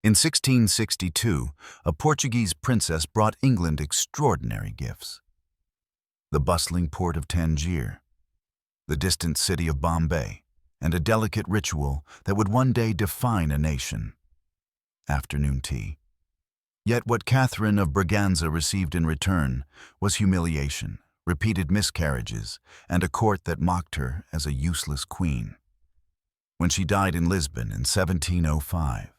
In 1662, a Portuguese princess brought England extraordinary gifts. The bustling port of Tangier, the distant city of Bombay, and a delicate ritual that would one day define a nation: afternoon tea. Yet what Catherine of Braganza received in return was humiliation, repeated miscarriages, and a court that mocked her as a useless queen. When she died in Lisbon in 1705,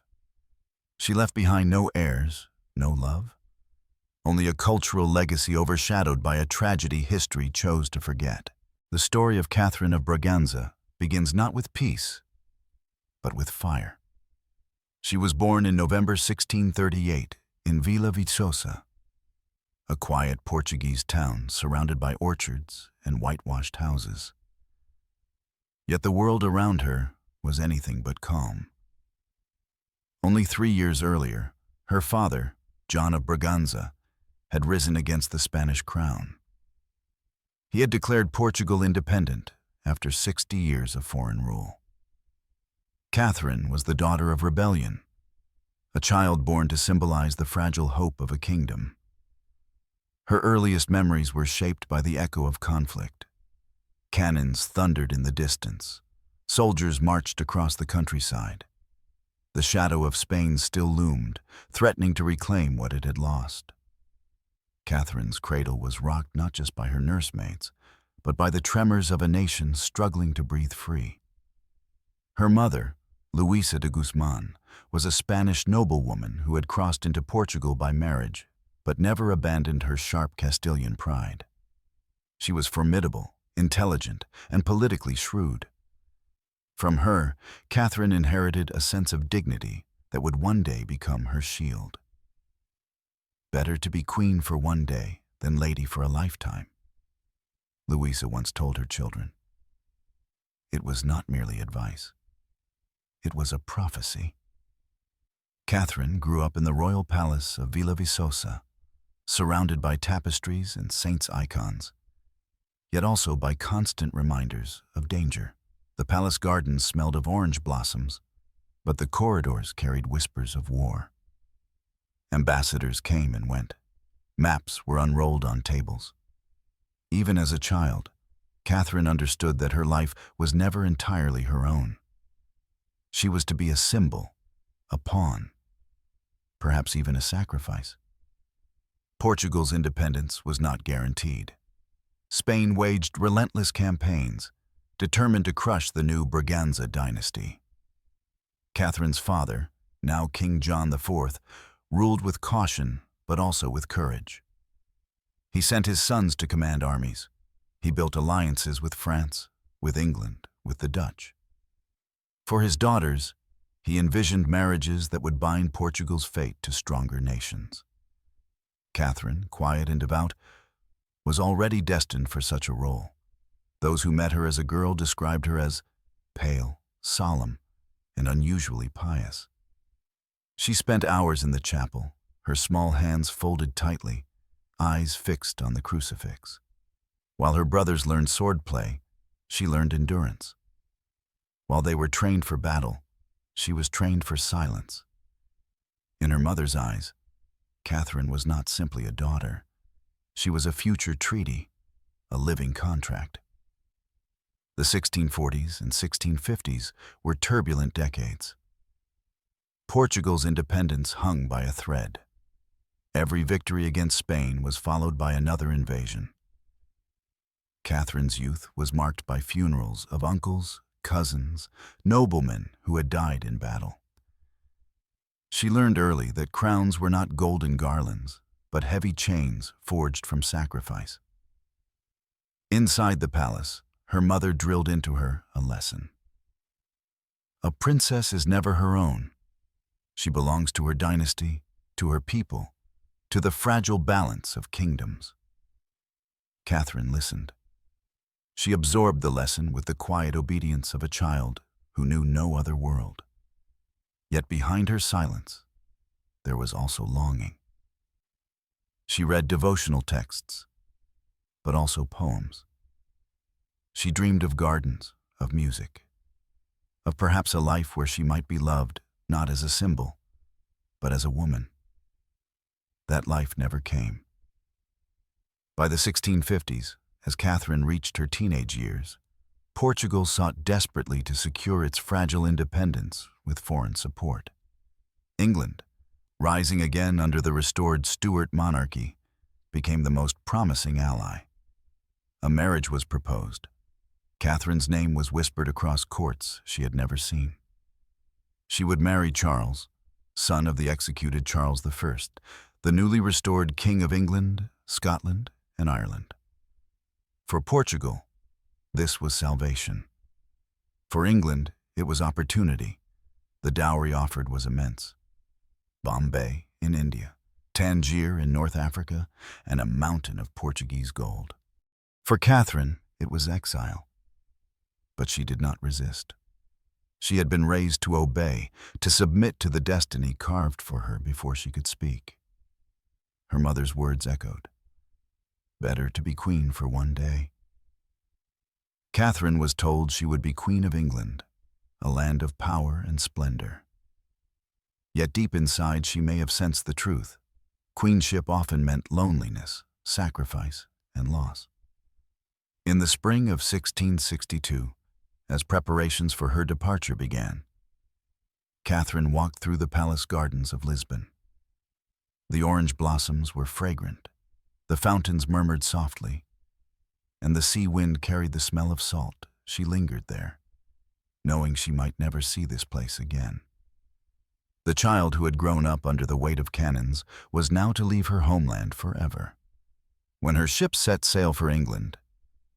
she left behind no heirs, no love, only a cultural legacy overshadowed by a tragedy history chose to forget. The story of Catherine of Braganza begins not with peace, but with fire. She was born in November 1638 in Vila Viçosa, a quiet Portuguese town surrounded by orchards and whitewashed houses. Yet the world around her was anything but calm. Only 3 years earlier, her father, John of Braganza, had risen against the Spanish crown. He had declared Portugal independent after 60 years of foreign rule. Catherine was the daughter of rebellion, a child born to symbolize the fragile hope of a kingdom. Her earliest memories were shaped by the echo of conflict. Cannons thundered in the distance. Soldiers marched across the countryside. The shadow of Spain still loomed, threatening to reclaim what it had lost. Catherine's cradle was rocked not just by her nursemaids, but by the tremors of a nation struggling to breathe free. Her mother, Luisa de Guzman, was a Spanish noblewoman who had crossed into Portugal by marriage, but never abandoned her sharp Castilian pride. She was formidable, intelligent, and politically shrewd. From her, Catherine inherited a sense of dignity that would one day become her shield. Better to be queen for one day than lady for a lifetime, Luisa once told her children. It was not merely advice. It was a prophecy. Catherine grew up in the royal palace of Vila Viçosa, surrounded by tapestries and saints' icons, yet also by constant reminders of danger. The palace gardens smelled of orange blossoms, but the corridors carried whispers of war. Ambassadors came and went. Maps were unrolled on tables. Even as a child, Catherine understood that her life was never entirely her own. She was to be a symbol, a pawn, perhaps even a sacrifice. Portugal's independence was not guaranteed. Spain waged relentless campaigns, determined to crush the new Braganza dynasty. Catherine's father, now King John IV, ruled with caution but also with courage. He sent his sons to command armies. He built alliances with France, with England, with the Dutch. For his daughters, he envisioned marriages that would bind Portugal's fate to stronger nations. Catherine, quiet and devout, was already destined for such a role. Those who met her as a girl described her as pale, solemn, and unusually pious. She spent hours in the chapel, her small hands folded tightly, eyes fixed on the crucifix. While her brothers learned swordplay, she learned endurance. While they were trained for battle, she was trained for silence. In her mother's eyes, Catherine was not simply a daughter. She was a future treaty, a living contract. The 1640s and 1650s were turbulent decades. Portugal's independence hung by a thread. Every victory against Spain was followed by another invasion. Catherine's youth was marked by funerals of uncles, cousins, noblemen who had died in battle. She learned early that crowns were not golden garlands, but heavy chains forged from sacrifice. Inside the palace, her mother drilled into her a lesson. A princess is never her own. She belongs to her dynasty, to her people, to the fragile balance of kingdoms. Catherine listened. She absorbed the lesson with the quiet obedience of a child who knew no other world. Yet behind her silence, there was also longing. She read devotional texts, but also poems. She dreamed of gardens, of music, of perhaps a life where she might be loved not as a symbol, but as a woman. That life never came. By the 1650s, as Catherine reached her teenage years, Portugal sought desperately to secure its fragile independence with foreign support. England, rising again under the restored Stuart monarchy, became the most promising ally. A marriage was proposed. Catherine's name was whispered across courts she had never seen. She would marry Charles, son of the executed Charles I, the newly restored King of England, Scotland, and Ireland. For Portugal, this was salvation. For England, it was opportunity. The dowry offered was immense. Bombay in India, Tangier in North Africa, and a mountain of Portuguese gold. For Catherine, it was exile. But she did not resist. She had been raised to obey, to submit to the destiny carved for her before she could speak. Her mother's words echoed, "Better to be queen for one day." Catherine was told she would be Queen of England, a land of power and splendor. Yet deep inside she may have sensed the truth. Queenship often meant loneliness, sacrifice, and loss. In the spring of 1662, as preparations for her departure began, Catherine walked through the palace gardens of Lisbon. The orange blossoms were fragrant, the fountains murmured softly, and the sea wind carried the smell of salt. She lingered there, knowing she might never see this place again. The child who had grown up under the weight of cannons was now to leave her homeland forever. When her ship set sail for England,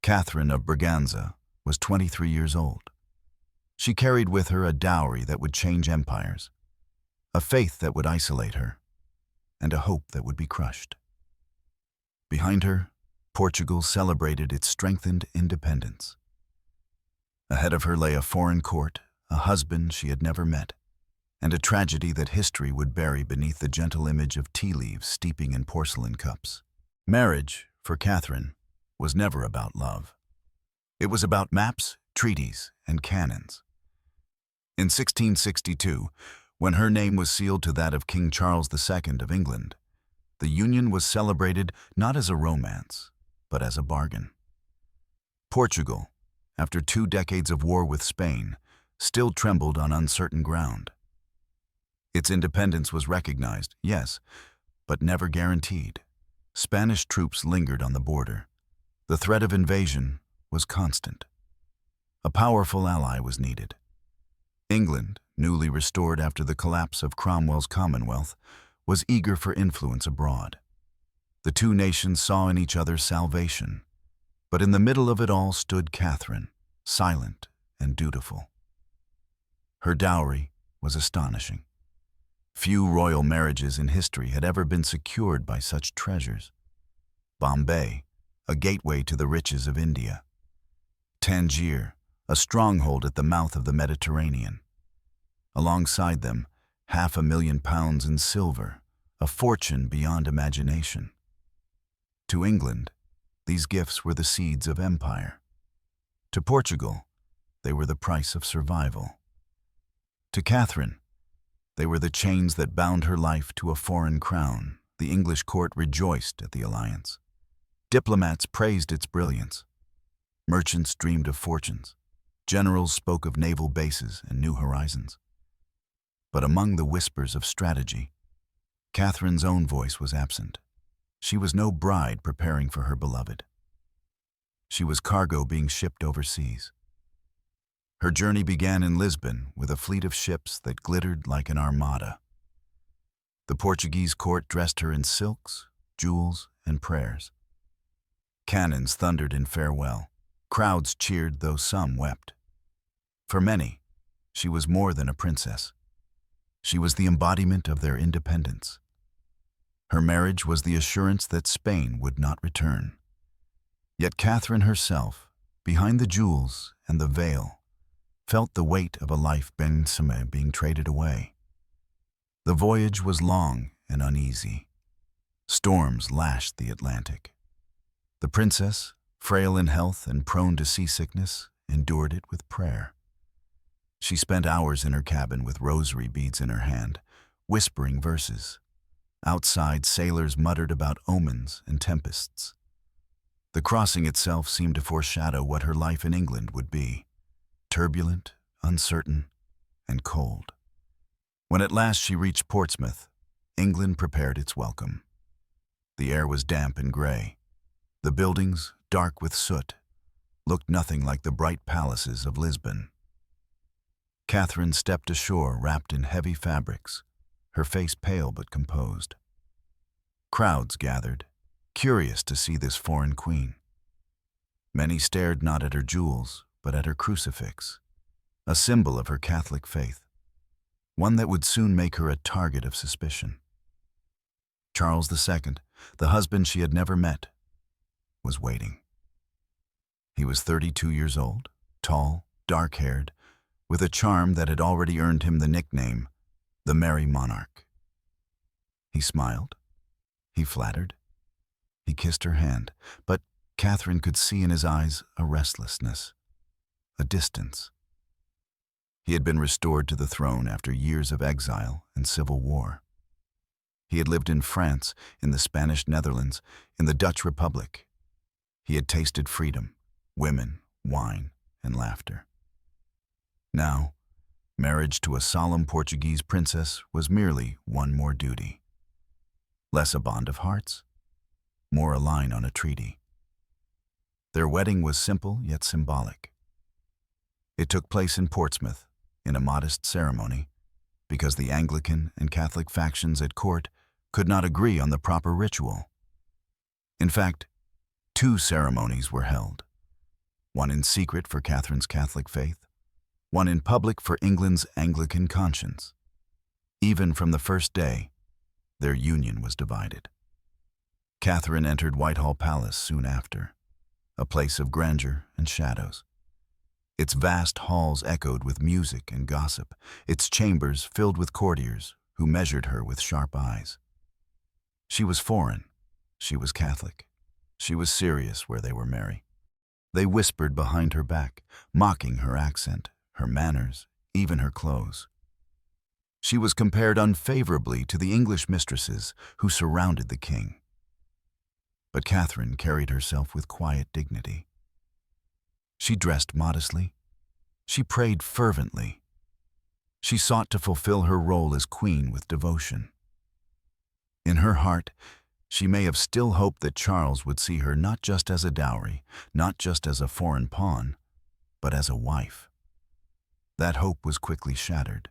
Catherine of Braganza was 23 years old. She carried with her a dowry that would change empires, a faith that would isolate her, and a hope that would be crushed. Behind her, Portugal celebrated its strengthened independence. Ahead of her lay a foreign court, a husband she had never met, and a tragedy that history would bury beneath the gentle image of tea leaves steeping in porcelain cups. Marriage, for Catherine, was never about love. It was about maps, treaties, and cannons. In 1662, when her name was sealed to that of King Charles II of England, the union was celebrated not as a romance, but as a bargain. Portugal, after 2 decades of war with Spain, still trembled on uncertain ground. Its independence was recognized, yes, but never guaranteed. Spanish troops lingered on the border. The threat of invasion was constant. A powerful ally was needed. England, newly restored after the collapse of Cromwell's Commonwealth, was eager for influence abroad. The two nations saw in each other salvation, but in the middle of it all stood Catherine, silent and dutiful. Her dowry was astonishing. Few royal marriages in history had ever been secured by such treasures. Bombay, a gateway to the riches of India. Tangier, a stronghold at the mouth of the Mediterranean. Alongside them, £500,000 in silver, a fortune beyond imagination. To England, these gifts were the seeds of empire. To Portugal, they were the price of survival. To Catherine, they were the chains that bound her life to a foreign crown. The English court rejoiced at the alliance. Diplomats praised its brilliance. Merchants dreamed of fortunes. Generals spoke of naval bases and new horizons. But among the whispers of strategy, Catherine's own voice was absent. She was no bride preparing for her beloved. She was cargo being shipped overseas. Her journey began in Lisbon with a fleet of ships that glittered like an armada. The Portuguese court dressed her in silks, jewels, and prayers. Cannons thundered in farewell. Crowds cheered, though some wept. For many, she was more than a princess. She was the embodiment of their independence. Her marriage was the assurance that Spain would not return. Yet Catherine herself, behind the jewels and the veil, felt the weight of a life being traded away. The voyage was long and uneasy. Storms lashed the Atlantic. The princess, frail in health and prone to seasickness, endured it with prayer. She spent hours in her cabin with rosary beads in her hand, whispering verses. Outside, sailors muttered about omens and tempests. The crossing itself seemed to foreshadow what her life in England would be: turbulent, uncertain, and cold. When at last she reached Portsmouth, England prepared its welcome. The air was damp and gray. The buildings, dark with soot, looked nothing like the bright palaces of Lisbon. Catherine stepped ashore wrapped in heavy fabrics, her face pale but composed. Crowds gathered, curious to see this foreign queen. Many stared not at her jewels, but at her crucifix, a symbol of her Catholic faith, one that would soon make her a target of suspicion. Charles II, the husband she had never met, was waiting. He was 32 years old, tall, dark-haired, with a charm that had already earned him the nickname, the Merry Monarch. He smiled, he flattered, he kissed her hand, but Catherine could see in his eyes a restlessness, a distance. He had been restored to the throne after years of exile and civil war. He had lived in France, in the Spanish Netherlands, in the Dutch Republic. He had tasted freedom, women, wine, and laughter. Now, marriage to a solemn Portuguese princess was merely one more duty. Less a bond of hearts, more a line on a treaty. Their wedding was simple yet symbolic. It took place in Portsmouth, in a modest ceremony, because the Anglican and Catholic factions at court could not agree on the proper ritual. In fact, 2 ceremonies were held, one in secret for Catherine's Catholic faith, one in public for England's Anglican conscience. Even from the first day, their union was divided. Catherine entered Whitehall Palace soon after, a place of grandeur and shadows. Its vast halls echoed with music and gossip, its chambers filled with courtiers who measured her with sharp eyes. She was foreign, she was Catholic, she was serious where they were merry. They whispered behind her back, mocking her accent, her manners, even her clothes. She was compared unfavorably to the English mistresses who surrounded the king. But Catherine carried herself with quiet dignity. She dressed modestly. She prayed fervently. She sought to fulfill her role as queen with devotion. In her heart, she may have still hoped that Charles would see her not just as a dowry, not just as a foreign pawn, but as a wife. That hope was quickly shattered.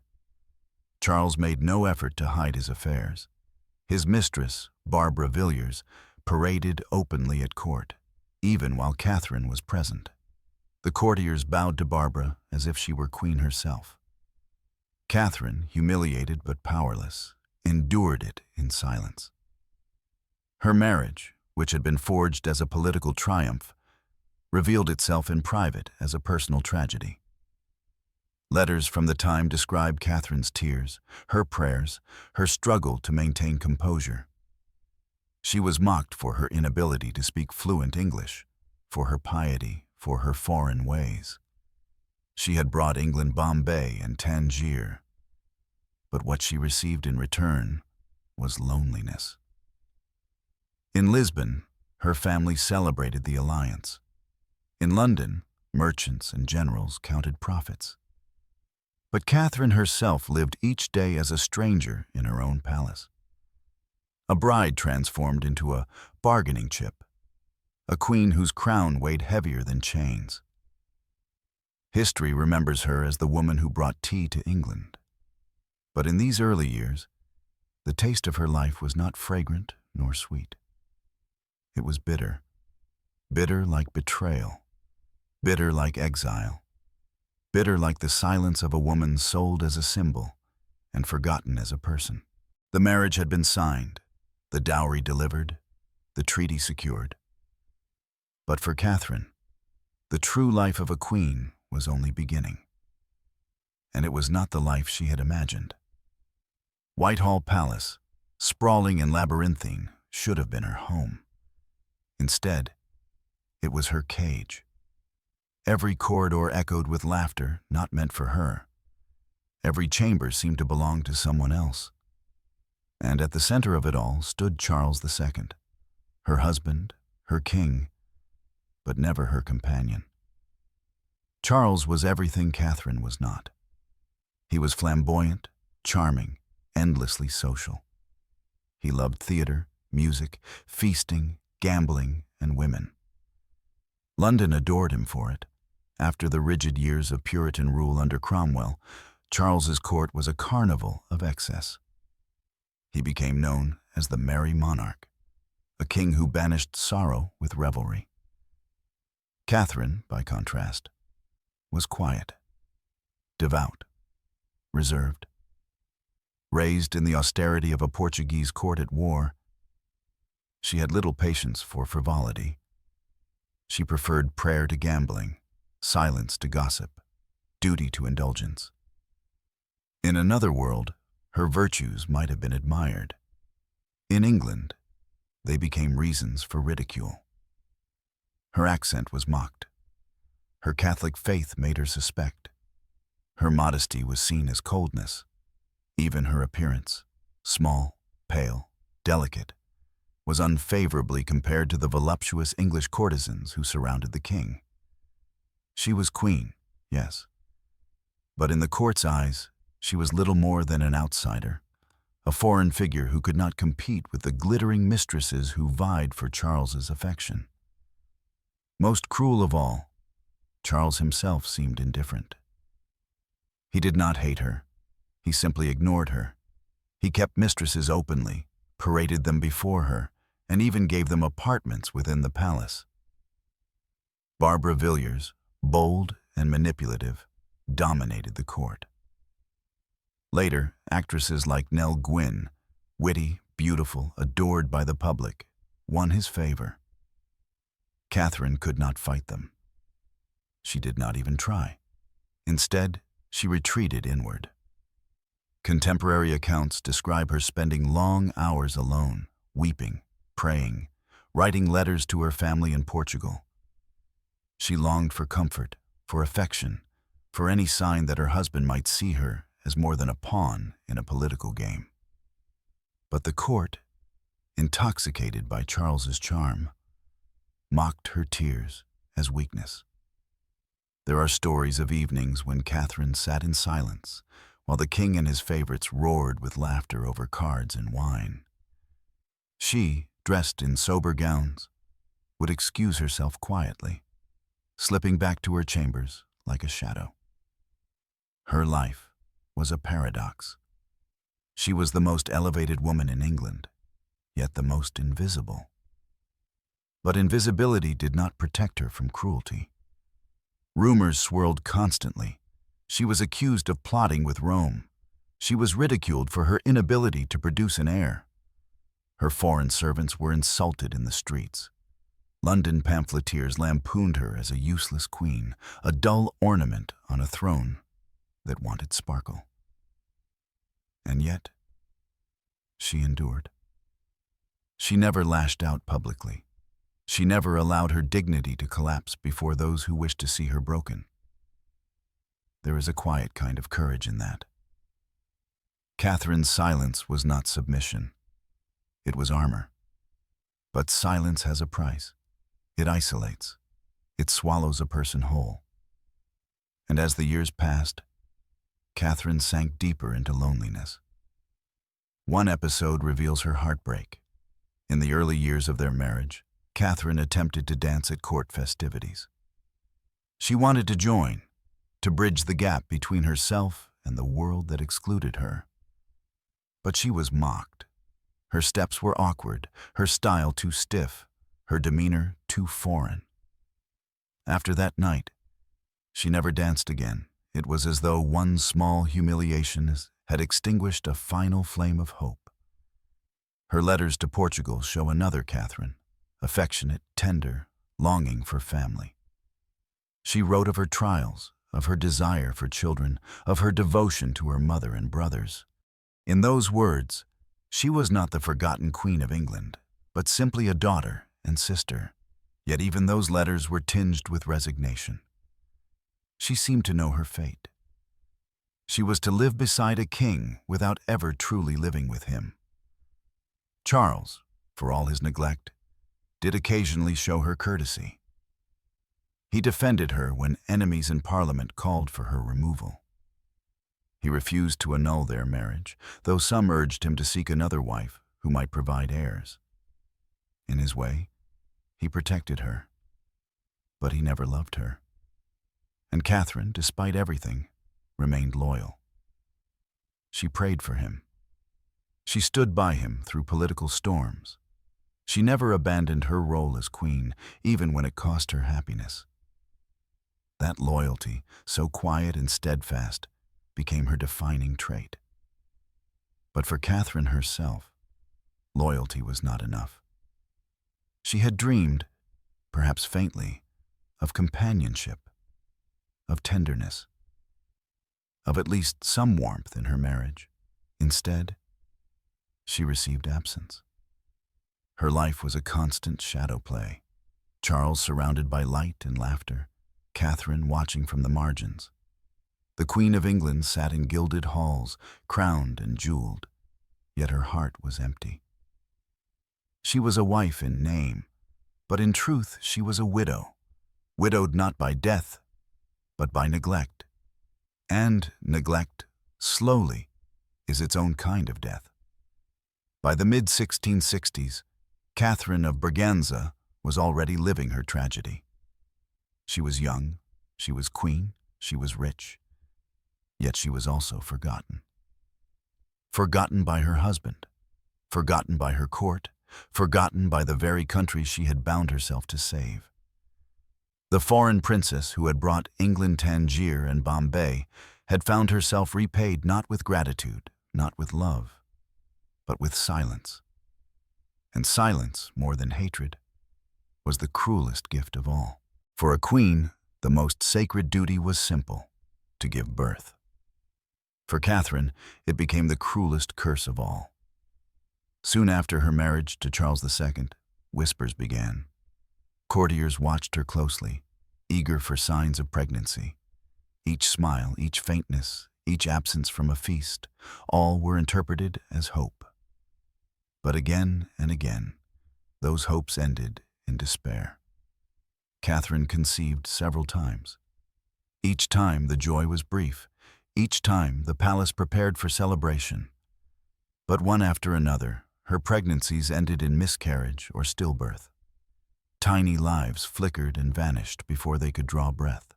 Charles made no effort to hide his affairs. His mistress, Barbara Villiers, paraded openly at court, even while Catherine was present. The courtiers bowed to Barbara as if she were queen herself. Catherine, humiliated but powerless, endured it in silence. Her marriage, which had been forged as a political triumph, revealed itself in private as a personal tragedy. Letters from the time describe Catherine's tears, her prayers, her struggle to maintain composure. She was mocked for her inability to speak fluent English, for her piety, for her foreign ways. She had brought England Bombay and Tangier, but what she received in return was loneliness. In Lisbon, her family celebrated the alliance. In London, merchants and generals counted profits. But Catherine herself lived each day as a stranger in her own palace. A bride transformed into a bargaining chip, a queen whose crown weighed heavier than chains. History remembers her as the woman who brought tea to England. But in these early years, the taste of her life was not fragrant nor sweet. It was bitter, bitter like betrayal, bitter like exile, bitter like the silence of a woman sold as a symbol and forgotten as a person. The marriage had been signed, the dowry delivered, the treaty secured. But for Catherine, the true life of a queen was only beginning. And it was not the life she had imagined. Whitehall Palace, sprawling and labyrinthine, should have been her home. Instead, it was her cage. Every corridor echoed with laughter not meant for her. Every chamber seemed to belong to someone else. And at the center of it all stood Charles II, her husband, her king, but never her companion. Charles was everything Catherine was not. He was flamboyant, charming, endlessly social. He loved theater, music, feasting, gambling, and women. London adored him for it. After the rigid years of Puritan rule under Cromwell, Charles's court was a carnival of excess. He became known as the Merry Monarch, a king who banished sorrow with revelry. Catherine, by contrast, was quiet, devout, reserved. Raised in the austerity of a Portuguese court at war, she had little patience for frivolity. She preferred prayer to gambling, silence to gossip, duty to indulgence. In another world, her virtues might have been admired. In England, they became reasons for ridicule. Her accent was mocked. Her Catholic faith made her suspect. Her modesty was seen as coldness. Even her appearance, small, pale, delicate, was unfavorably compared to the voluptuous English courtesans who surrounded the king. She was queen, yes, but in the court's eyes, she was little more than an outsider, a foreign figure who could not compete with the glittering mistresses who vied for Charles's affection. Most cruel of all, Charles himself seemed indifferent. He did not hate her. He simply ignored her. He kept mistresses openly, paraded them before her, and even gave them apartments within the palace. Barbara Villiers, bold and manipulative, dominated the court. Later, actresses like Nell Gwynn, witty, beautiful, adored by the public, won his favor. Catherine could not fight them. She did not even try. Instead, she retreated inward. Contemporary accounts describe her spending long hours alone, weeping, praying, writing letters to her family in Portugal. She longed for comfort, for affection, for any sign that her husband might see her as more than a pawn in a political game. But the court, intoxicated by Charles's charm, mocked her tears as weakness. There are stories of evenings when Catherine sat in silence, while the king and his favorites roared with laughter over cards and wine. She, dressed in sober gowns, would excuse herself quietly, slipping back to her chambers like a shadow. Her life was a paradox. She was the most elevated woman in England, yet the most invisible. But invisibility did not protect her from cruelty. Rumors swirled constantly. She was accused of plotting with Rome. She was ridiculed for her inability to produce an heir. Her foreign servants were insulted in the streets. London pamphleteers lampooned her as a useless queen, a dull ornament on a throne that wanted sparkle. And yet, she endured. She never lashed out publicly. She never allowed her dignity to collapse before those who wished to see her broken. There is a quiet kind of courage in that. Catherine's silence was not submission. It was armor. But silence has a price. It isolates. It swallows a person whole. And as the years passed, Catherine sank deeper into loneliness. One episode reveals her heartbreak. In the early years of their marriage, Catherine attempted to dance at court festivities. She wanted to join, to bridge the gap between herself and the world that excluded her. But she was mocked. Her steps were awkward, her style too stiff, her demeanor too foreign. After that night, she never danced again. It was as though one small humiliation had extinguished a final flame of hope. Her letters to Portugal show another Catherine, affectionate, tender, longing for family. She wrote of her trials, of her desire for children, of her devotion to her mother and brothers. In those words, she was not the forgotten Queen of England, but simply a daughter and sister. Yet even those letters were tinged with resignation. She seemed to know her fate. She was to live beside a king without ever truly living with him. Charles, for all his neglect, did occasionally show her courtesy. He defended her when enemies in Parliament called for her removal. He refused to annul their marriage, though some urged him to seek another wife who might provide heirs. In his way, he protected her, but he never loved her. And Catherine, despite everything, remained loyal. She prayed for him. She stood by him through political storms. She never abandoned her role as queen, even when it cost her happiness. That loyalty, so quiet and steadfast, became her defining trait. But for Catherine herself, loyalty was not enough. She had dreamed, perhaps faintly, of companionship, of tenderness, of at least some warmth in her marriage. Instead, she received absence. Her life was a constant shadow play. Charles surrounded by light and laughter, Catherine watching from the margins. The Queen of England sat in gilded halls, crowned and jeweled, yet her heart was empty. She was a wife in name, but in truth she was a widow, widowed not by death, but by neglect. And neglect, slowly, is its own kind of death. By the mid-1660s, Catherine of Braganza was already living her tragedy. She was young, she was queen, she was rich, yet she was also forgotten. Forgotten by her husband, forgotten by her court, forgotten by the very country she had bound herself to save. The foreign princess who had brought England Tangier and Bombay had found herself repaid not with gratitude, not with love, but with silence. And silence, more than hatred, was the cruelest gift of all. For a queen, the most sacred duty was simple: to give birth. For Catherine, it became the cruelest curse of all. Soon after her marriage to Charles II, whispers began. Courtiers watched her closely, eager for signs of pregnancy. Each smile, each faintness, each absence from a feast, all were interpreted as hope. But again and again, those hopes ended in despair. Catherine conceived several times. Each time the joy was brief. Each time the palace prepared for celebration. But one after another, her pregnancies ended in miscarriage or stillbirth. Tiny lives flickered and vanished before they could draw breath.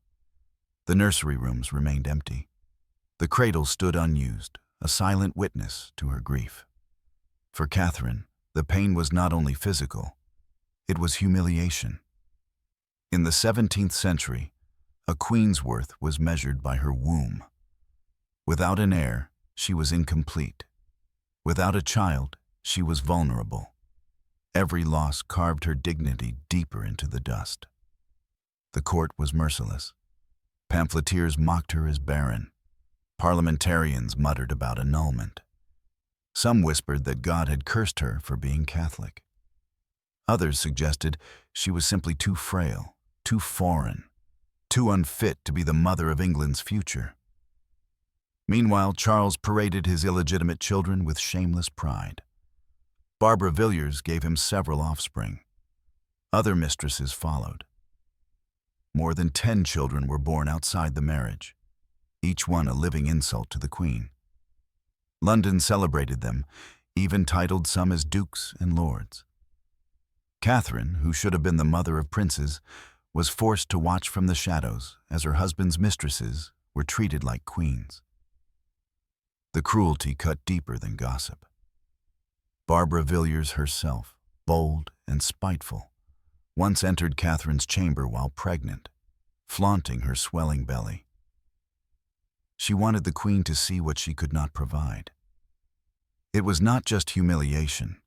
The nursery rooms remained empty. The cradle stood unused, a silent witness to her grief. For Catherine, the pain was not only physical, it was humiliation. In the 17th century, a queen's worth was measured by her womb. Without an heir, she was incomplete. Without a child, she was vulnerable. Every loss carved her dignity deeper into the dust. The court was merciless. Pamphleteers mocked her as barren. Parliamentarians muttered about annulment. Some whispered that God had cursed her for being Catholic. Others suggested she was simply too frail, too foreign, too unfit to be the mother of England's future. Meanwhile, Charles paraded his illegitimate children with shameless pride. Barbara Villiers gave him several offspring. Other mistresses followed. More than 10 children were born outside the marriage, each one a living insult to the Queen. London celebrated them, even titled some as dukes and lords. Catherine, who should have been the mother of princes, was forced to watch from the shadows as her husband's mistresses were treated like queens. The cruelty cut deeper than gossip. Barbara Villiers herself, bold and spiteful, once entered Catherine's chamber while pregnant, flaunting her swelling belly. She wanted the Queen to see what she could not provide. It was not just humiliation.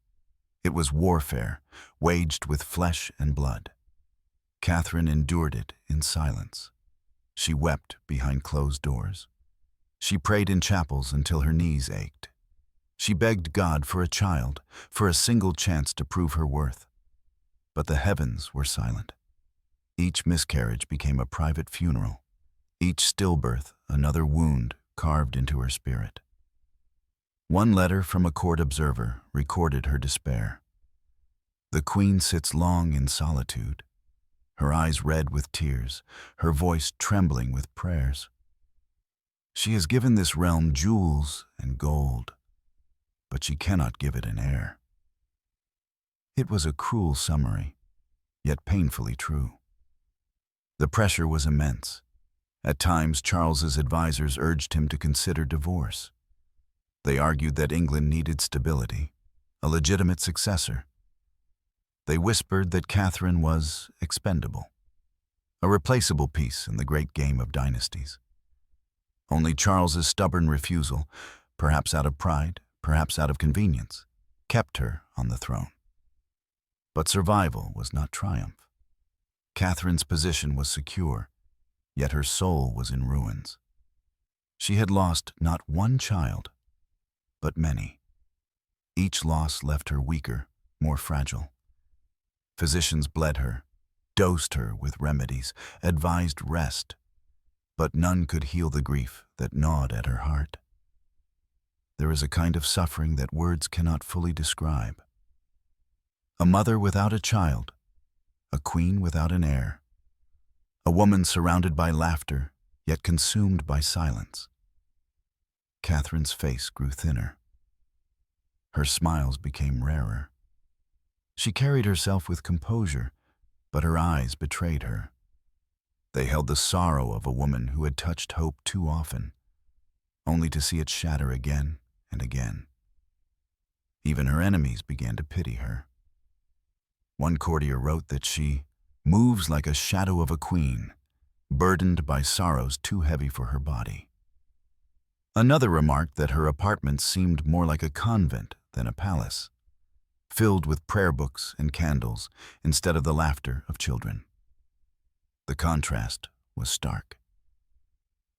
It was warfare, waged with flesh and blood. Catherine endured it in silence. She wept behind closed doors. She prayed in chapels until her knees ached. She begged God for a child, for a single chance to prove her worth. But the heavens were silent. Each miscarriage became a private funeral. Each stillbirth, another wound carved into her spirit. One letter from a court observer recorded her despair. The queen sits long in solitude, her eyes red with tears, her voice trembling with prayers. She has given this realm jewels and gold, but she cannot give it an heir. It was a cruel summary, yet painfully true. The pressure was immense. At times, Charles's advisors urged him to consider divorce. They argued that England needed stability, a legitimate successor. They whispered that Catherine was expendable, a replaceable piece in the great game of dynasties. Only Charles's stubborn refusal, perhaps out of pride, perhaps out of convenience, kept her on the throne. But survival was not triumph. Catherine's position was secure, yet her soul was in ruins. She had lost not one child, but many. Each loss left her weaker, more fragile. Physicians bled her, dosed her with remedies, advised rest, but none could heal the grief that gnawed at her heart. There is a kind of suffering that words cannot fully describe. A mother without a child, a queen without an heir, a woman surrounded by laughter, yet consumed by silence. Catherine's face grew thinner. Her smiles became rarer. She carried herself with composure, but her eyes betrayed her. They held the sorrow of a woman who had touched hope too often, only to see it shatter again and again. Even her enemies began to pity her. One courtier wrote that she moves like a shadow of a queen, burdened by sorrows too heavy for her body. Another remarked that her apartment seemed more like a convent than a palace, filled with prayer books and candles instead of the laughter of children. The contrast was stark.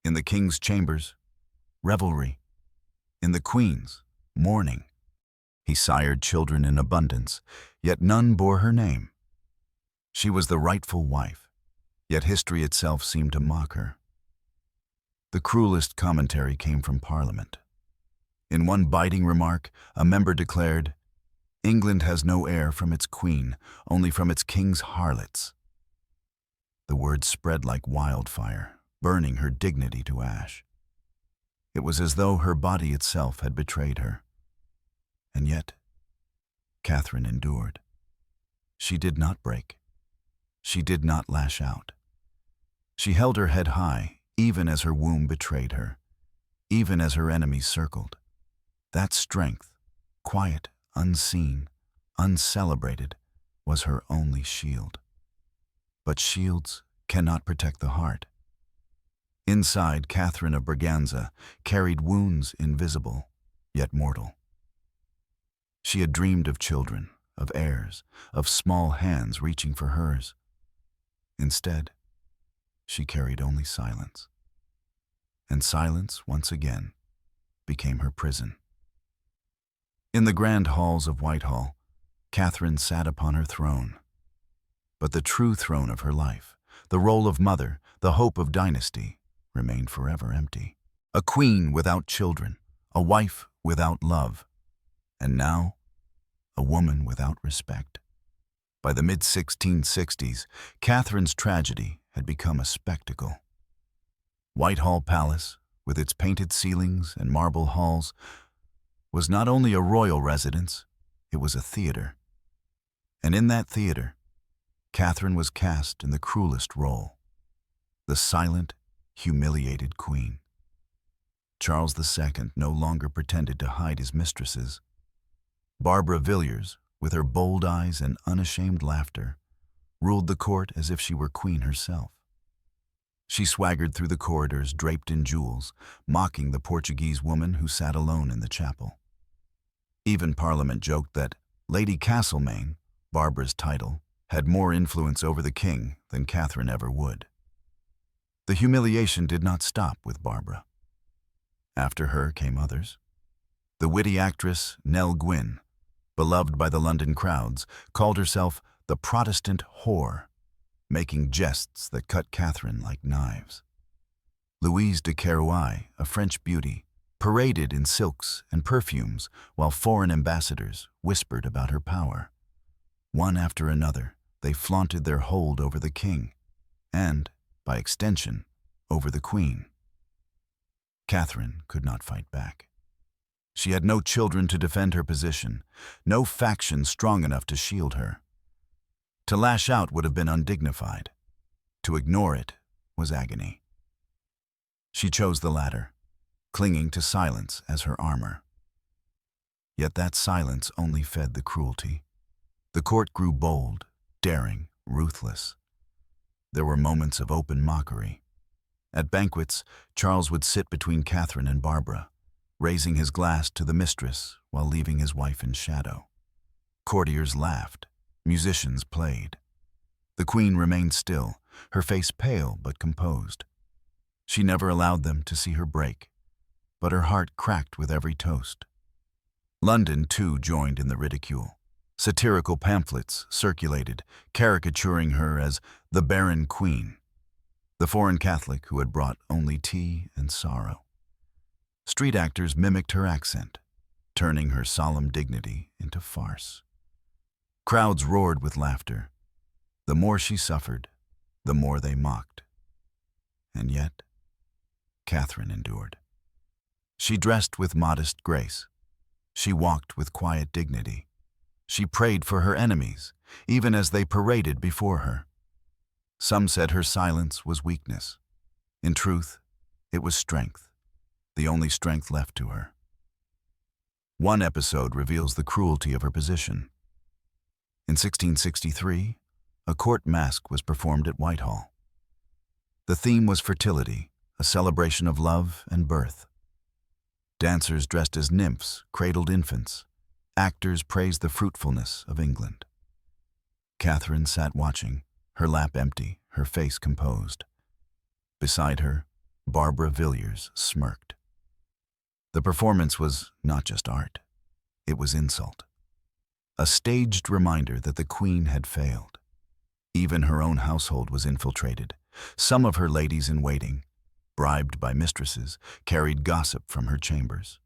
In the king's chambers, revelry. In the queen's, mourning. He sired children in abundance, yet none bore her name. She was the rightful wife, yet history itself seemed to mock her. The cruelest commentary came from Parliament. In one biting remark, a member declared, "England has no heir from its queen, only from its king's harlots." The words spread like wildfire, burning her dignity to ash. It was as though her body itself had betrayed her. And yet, Catherine endured. She did not break. She did not lash out. She held her head high, even as her womb betrayed her, even as her enemies circled. That strength, quiet, unseen, uncelebrated, was her only shield. But shields cannot protect the heart. Inside, Catherine of Braganza carried wounds invisible, yet mortal. She had dreamed of children, of heirs, of small hands reaching for hers. Instead, she carried only silence. And silence, once again, became her prison. In the grand halls of Whitehall, Catherine sat upon her throne. But the true throne of her life, the role of mother, the hope of dynasty, remained forever empty. A queen without children, a wife without love, and now, a woman without respect. By the mid-1660s, Catherine's tragedy had become a spectacle. Whitehall Palace, with its painted ceilings and marble halls, was not only a royal residence, it was a theater. And in that theater, Catherine was cast in the cruelest role, the silent, humiliated queen. Charles II no longer pretended to hide his mistresses. Barbara Villiers, with her bold eyes and unashamed laughter, ruled the court as if she were queen herself. She swaggered through the corridors draped in jewels, mocking the Portuguese woman who sat alone in the chapel. Even Parliament joked that Lady Castlemaine, Barbara's title, had more influence over the king than Catherine ever would. The humiliation did not stop with Barbara. After her came others. The witty actress Nell Gwynn, beloved by the London crowds, called herself the Protestant whore, making jests that cut Catherine like knives. Louise de Querouaille, a French beauty, paraded in silks and perfumes while foreign ambassadors whispered about her power. One after another, they flaunted their hold over the king and, by extension, over the queen. Catherine could not fight back. She had no children to defend her position, no faction strong enough to shield her. To lash out would have been undignified. To ignore it was agony. She chose the latter, clinging to silence as her armor. Yet that silence only fed the cruelty. The court grew bold, daring, ruthless. There were moments of open mockery. At banquets, Charles would sit between Catherine and Barbara, raising his glass to the mistress while leaving his wife in shadow. Courtiers laughed. Musicians played. The queen remained still, her face pale but composed. She never allowed them to see her break, but her heart cracked with every toast. London, too, joined in the ridicule. Satirical pamphlets circulated, caricaturing her as the barren queen, the foreign Catholic who had brought only tea and sorrow. Street actors mimicked her accent, turning her solemn dignity into farce. Crowds roared with laughter. The more she suffered, the more they mocked. And yet, Catherine endured. She dressed with modest grace. She walked with quiet dignity. She prayed for her enemies, even as they paraded before her. Some said her silence was weakness. In truth, it was strength, the only strength left to her. One episode reveals the cruelty of her position. In 1663, a court masque was performed at Whitehall. The theme was fertility, a celebration of love and birth. Dancers dressed as nymphs cradled infants. Actors praised the fruitfulness of England. Catherine sat watching, her lap empty, her face composed. Beside her, Barbara Villiers smirked. The performance was not just art, it was insult. A staged reminder that the queen had failed. Even her own household was infiltrated. Some of her ladies-in-waiting, bribed by mistresses, carried gossip from her chambers.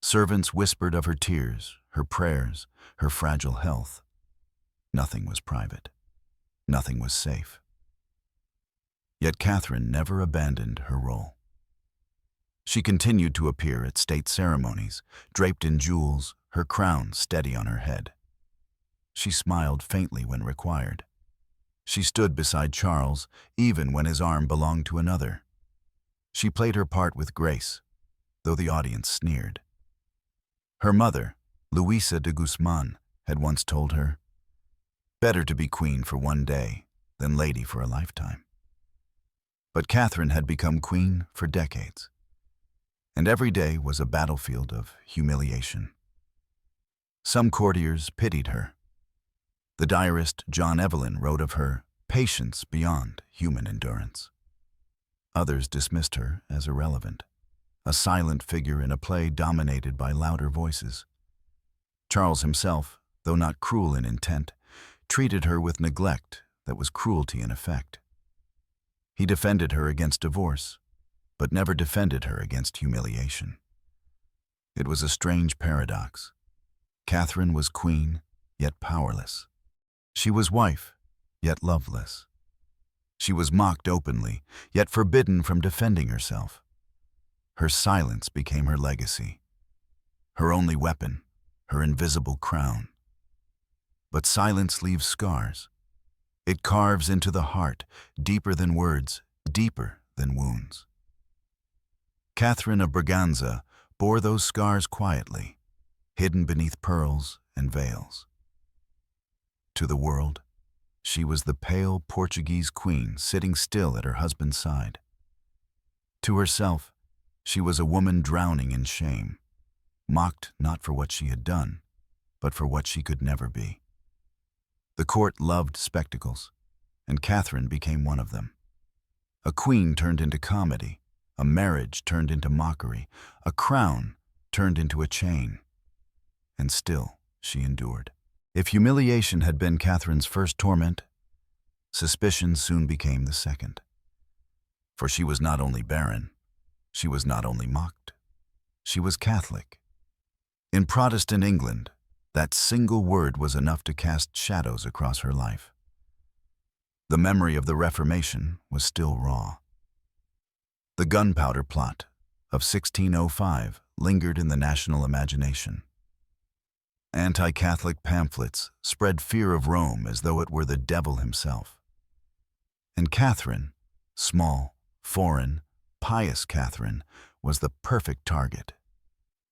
Servants whispered of her tears, her prayers, her fragile health. Nothing was private. Nothing was safe. Yet Catherine never abandoned her role. She continued to appear at state ceremonies, draped in jewels, her crown steady on her head. She smiled faintly when required. She stood beside Charles, even when his arm belonged to another. She played her part with grace, though the audience sneered. Her mother, Luisa de Guzman, had once told her, "Better to be queen for one day than lady for a lifetime." But Catherine had become queen for decades, and every day was a battlefield of humiliation. Some courtiers pitied her. The diarist John Evelyn wrote of her patience beyond human endurance. Others dismissed her as irrelevant, a silent figure in a play dominated by louder voices. Charles himself, though not cruel in intent, treated her with neglect that was cruelty in effect. He defended her against divorce, but never defended her against humiliation. It was a strange paradox. Catherine was queen, yet powerless. She was wife, yet loveless. She was mocked openly, yet forbidden from defending herself. Her silence became her legacy, her only weapon, her invisible crown. But silence leaves scars. It carves into the heart, deeper than words, deeper than wounds. Catherine of Braganza bore those scars quietly, hidden beneath pearls and veils. To the world, she was the pale Portuguese queen sitting still at her husband's side. To herself, she was a woman drowning in shame, mocked not for what she had done, but for what she could never be. The court loved spectacles, and Catherine became one of them. A queen turned into comedy, a marriage turned into mockery, a crown turned into a chain. And still she endured. If humiliation had been Catherine's first torment, suspicion soon became the second. For she was not only barren, she was not only mocked, She was Catholic. In Protestant England, that single word was enough to cast shadows across her life. The memory of the Reformation was still raw. The Gunpowder Plot of 1605 lingered in the national imagination. Anti-Catholic pamphlets spread fear of Rome as though it were the devil himself. And Catherine, small, foreign, pious Catherine, was the perfect target.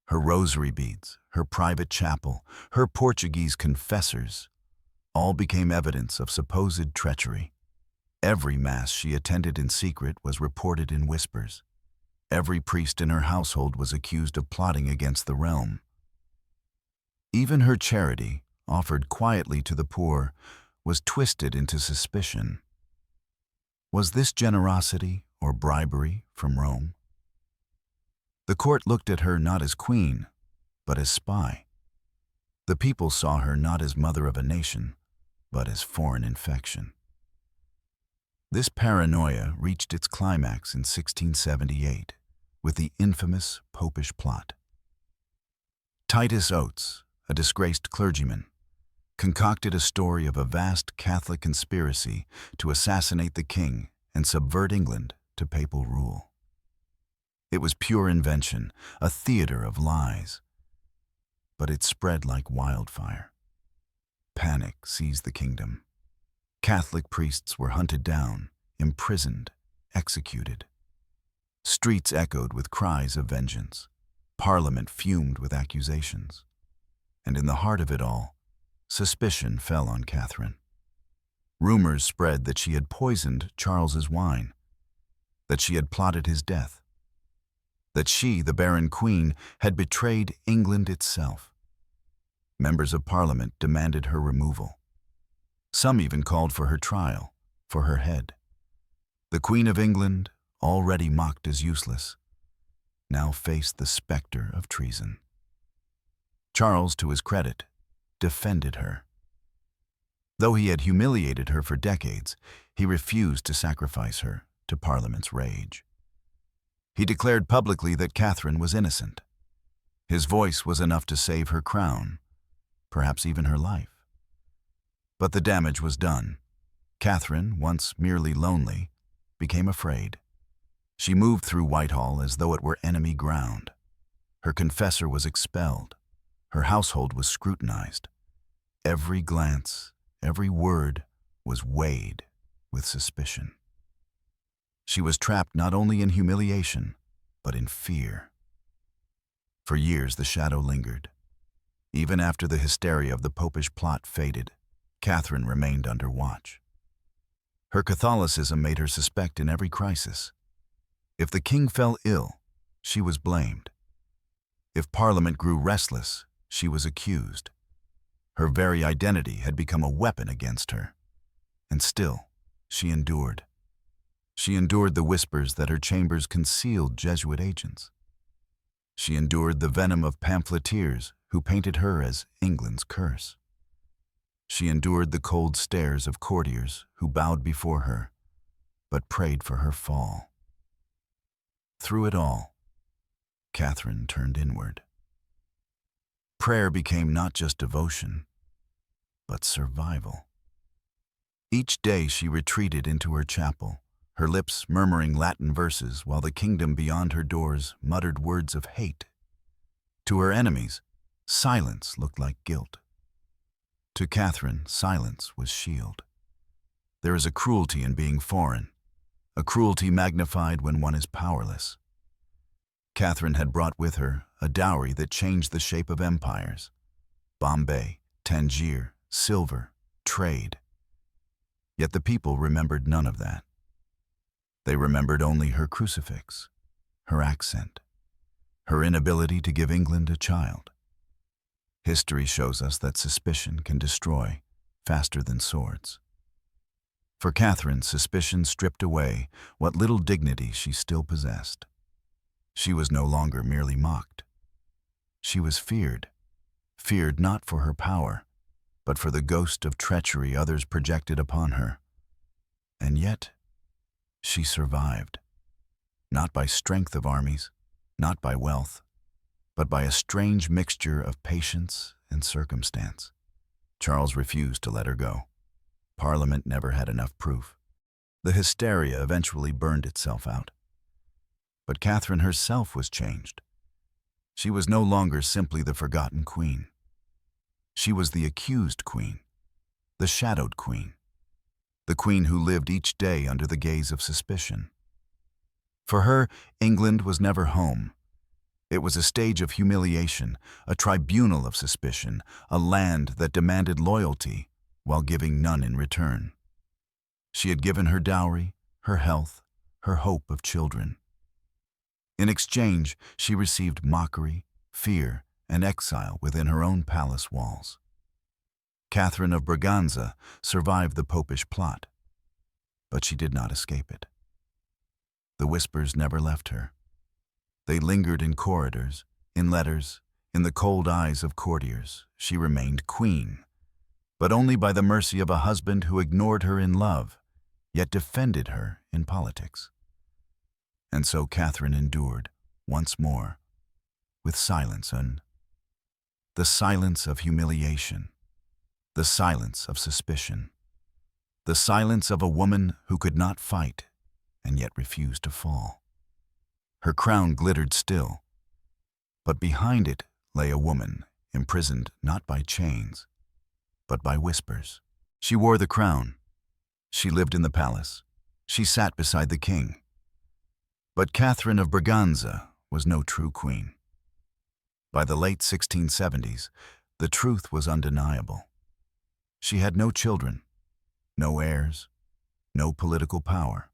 Her rosary beads, her private chapel, her Portuguese confessors, all became evidence of supposed treachery. Every mass she attended in secret was reported in whispers. Every priest in her household was accused of plotting against the realm. Even her charity, offered quietly to the poor, was twisted into suspicion. Was this generosity or bribery from Rome? The court looked at her not as queen, but as spy. The people saw her not as mother of a nation, but as foreign infection. This paranoia reached its climax in 1678 with the infamous Popish Plot. Titus Oates, a disgraced clergyman, concocted a story of a vast Catholic conspiracy to assassinate the king and subvert England to papal rule. It was pure invention, a theater of lies. But it spread like wildfire. Panic seized the kingdom. Catholic priests were hunted down, imprisoned, executed. Streets echoed with cries of vengeance. Parliament fumed with accusations. And in the heart of it all, suspicion fell on Catherine. Rumors spread that she had poisoned Charles's wine, that she had plotted his death, that she, the barren queen, had betrayed England itself. Members of Parliament demanded her removal. Some even called for her trial, for her head. The Queen of England, already mocked as useless, now faced the specter of treason. Charles, to his credit, defended her. Though he had humiliated her for decades, he refused to sacrifice her to Parliament's rage. He declared publicly that Catherine was innocent. His voice was enough to save her crown, perhaps even her life. But the damage was done. Catherine, once merely lonely, became afraid. She moved through Whitehall as though it were enemy ground. Her confessor was expelled. Her household was scrutinized. Every glance, every word was weighed with suspicion. She was trapped not only in humiliation, but in fear. For years the shadow lingered. Even after the hysteria of the Popish Plot faded, Catherine remained under watch. Her Catholicism made her suspect in every crisis. If the king fell ill, she was blamed. If Parliament grew restless, she was accused. Her very identity had become a weapon against her. And still, she endured. She endured the whispers that her chambers concealed Jesuit agents. She endured the venom of pamphleteers who painted her as England's curse. She endured the cold stares of courtiers who bowed before her, but prayed for her fall. Through it all, Catherine turned inward. Prayer became not just devotion, but survival. Each day she retreated into her chapel, her lips murmuring Latin verses while the kingdom beyond her doors muttered words of hate. To her enemies, silence looked like guilt. To Catherine, silence was shield. There is a cruelty in being foreign, a cruelty magnified when one is powerless. Catherine had brought with her a dowry that changed the shape of empires. Bombay, Tangier, silver, trade. Yet the people remembered none of that. They remembered only her crucifix, her accent, her inability to give England a child. History shows us that suspicion can destroy faster than swords. For Catherine, suspicion stripped away what little dignity she still possessed. She was no longer merely mocked. She was feared not for her power, but for the ghost of treachery others projected upon her. And yet, she survived. Not by strength of armies, not by wealth, but by a strange mixture of patience and circumstance. Charles refused to let her go. Parliament never had enough proof. The hysteria eventually burned itself out. But Catherine herself was changed. She was no longer simply the forgotten queen. She was the accused queen, the shadowed queen, the queen who lived each day under the gaze of suspicion. For her, England was never home. It was a stage of humiliation, a tribunal of suspicion, a land that demanded loyalty while giving none in return. She had given her dowry, her health, her hope of children. In exchange, she received mockery, fear, and exile within her own palace walls. Catherine of Braganza survived the popish plot, but she did not escape it. The whispers never left her. They lingered in corridors, in letters, in the cold eyes of courtiers. She remained queen, but only by the mercy of a husband who ignored her in love, yet defended her in politics. And so Catherine endured, once more, with silence and the silence of humiliation, the silence of suspicion, the silence of a woman who could not fight and yet refused to fall. Her crown glittered still, but behind it lay a woman imprisoned not by chains, but by whispers. She wore the crown. She lived in the palace. She sat beside the king. But Catherine of Braganza was no true queen. By the late 1670s, the truth was undeniable. She had no children, no heirs, no political power.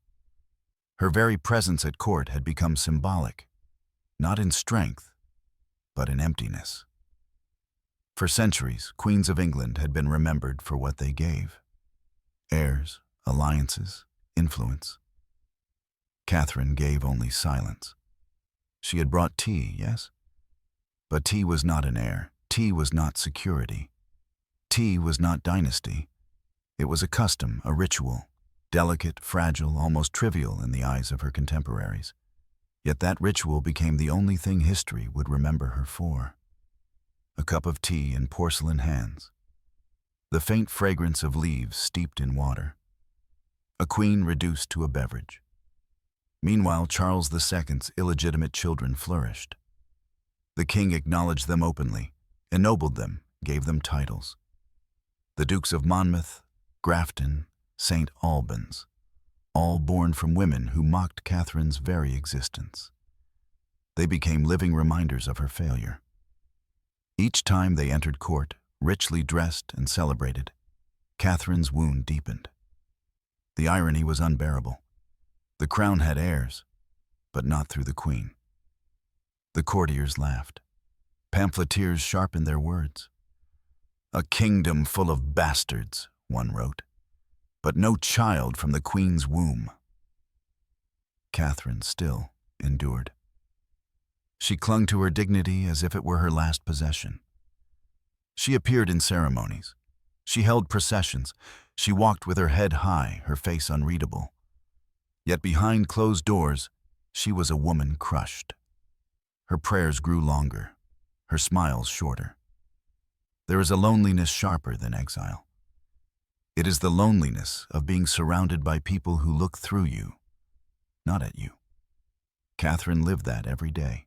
Her very presence at court had become symbolic, not in strength, but in emptiness. For centuries, queens of England had been remembered for what they gave: heirs, alliances, influence. Catherine gave only silence. She had brought tea, yes? But tea was not an heir. Tea was not security. Tea was not dynasty. It was a custom, a ritual, delicate, fragile, almost trivial in the eyes of her contemporaries. Yet that ritual became the only thing history would remember her for. A cup of tea in porcelain hands. The faint fragrance of leaves steeped in water. A queen reduced to a beverage. Meanwhile, Charles II's illegitimate children flourished. The king acknowledged them openly, ennobled them, gave them titles. The Dukes of Monmouth, Grafton, St. Albans, all born from women who mocked Catherine's very existence. They became living reminders of her failure. Each time they entered court, richly dressed and celebrated, Catherine's wound deepened. The irony was unbearable. The crown had heirs, but not through the queen. The courtiers laughed. Pamphleteers sharpened their words. "A kingdom full of bastards," one wrote, "but no child from the queen's womb." Catherine still endured. She clung to her dignity as if it were her last possession. She appeared in ceremonies. She held processions. She walked with her head high, her face unreadable. Yet behind closed doors, she was a woman crushed. Her prayers grew longer, her smiles shorter. There is a loneliness sharper than exile. It is the loneliness of being surrounded by people who look through you, not at you. Catherine lived that every day.